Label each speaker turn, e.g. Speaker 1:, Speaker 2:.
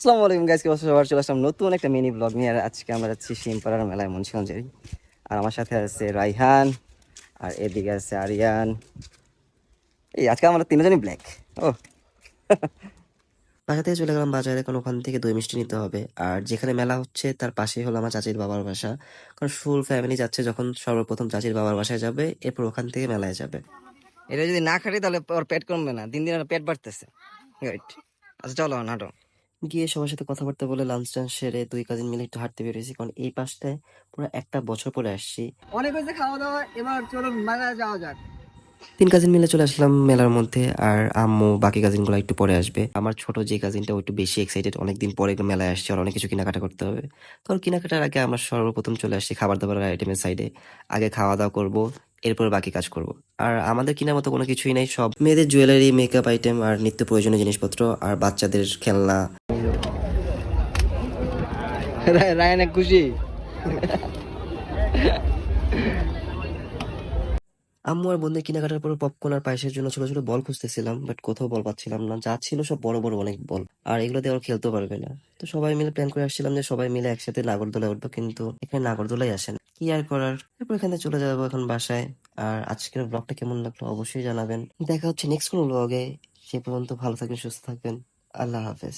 Speaker 1: আসসালামু আলাইকুম গাইস, কি অবস্থা সবার? চলে আসলাম নতুন একটা মিনি ব্লগ নিয়ে। আর আজকে আমরা যাচ্ছি শিমপাড়ার মেলায় মুন্সিগঞ্জের। আর আমার সাথে আছে রাইহান, আর এদিকে আছে আরিয়ান। এই আজকে আমরা তিনজনই ব্ল্যাক। ও বাসা থেকে চলে গেলাম বাজারে, কারণ ওখান থেকে দই মিষ্টি নিতে হবে। আর যেখানে মেলা হচ্ছে তার পাশেই হলো আমার চাচির বাবার বাসা, কারণ ফুল ফ্যামিলি যাচ্ছে। যখন সর্বপ্রথম চাচির বাবার বাসায় যাবে, এরপর ওখান থেকে মেলায় যাবে। এটা যদি না খাটি তাহলে ওর পেট কমবে না, দিন দিন ওর পেট বাড়তেছে। রাইট। আচ্ছা চলো নাটো। গিয়ে সবার সাথে কথাবার্তা বলে লাঞ্চ টাঞ্চ সেরে দুই কাজিন মিলে একটু হাঁটতে বেরিয়েছি, কারণ এই পাশটায় পুরো একটা বছর পরে আসছি। অনেক হয়েছে খাওয়া দাওয়া, এবার চলুন মেলায় যাওয়া যাক। তিন কাজিন মিলে চলে আসলাম মেলার মধ্যে। আর আম্মু বাকি কাজিন গুলো একটু পরে আসবে। আমার ছোট যে কাজিনটা ও একটু বেশি এক্সাইটেড, অনেকদিন পরে মেলায় আসছে, আর অনেক কিছু কেনাকাটা করতে হবে। কারণ কেনাকাটার আগে আমরা সর্বপ্রথম চলে আসছি খাবার দাবার আইটেমের সাইডে। আগে খাওয়া দাওয়া করব, এরপর বাকি কাজ করব। আর আমাদের কেনার মতো কোনো কিছুই নাই, সব মেয়েদের জুয়েলারি, মেকআপ আইটেম আর নিত্য প্রয়োজনীয় জিনিসপত্র, আর বাচ্চাদের খেলনা। রায়ন খুশি। আম্মু আর বোনদের কেনাকাটার পর পপকর্ন আর পায়েসের জন্য ছোট ছোট বল খুঁজতেছিলাম, বাট কোথাও বল পাচ্ছিলাম না। যা ছিল সব বড় বড় অনেক বল, আর এগুলো দিয়ে ওরা খেলতেও পারবে না। তো সবাই মিলে প্ল্যান করে আসছিলাম যে সবাই মিলে একসাথে নাগরদোলায় উঠবো, কিন্তু এখানে নাগরদোলাই আসে না। কি আর করার, এরপর এখানে চলে যাবো এখন বাসায়। আর আজকের ব্লগটা কেমন লাগলো অবশ্যই জানাবেন। দেখা হচ্ছে নেক্সট কোনো ব্লগে। সে পর্যন্ত ভালো থাকবেন, সুস্থ থাকবেন। আল্লাহ হাফেজ।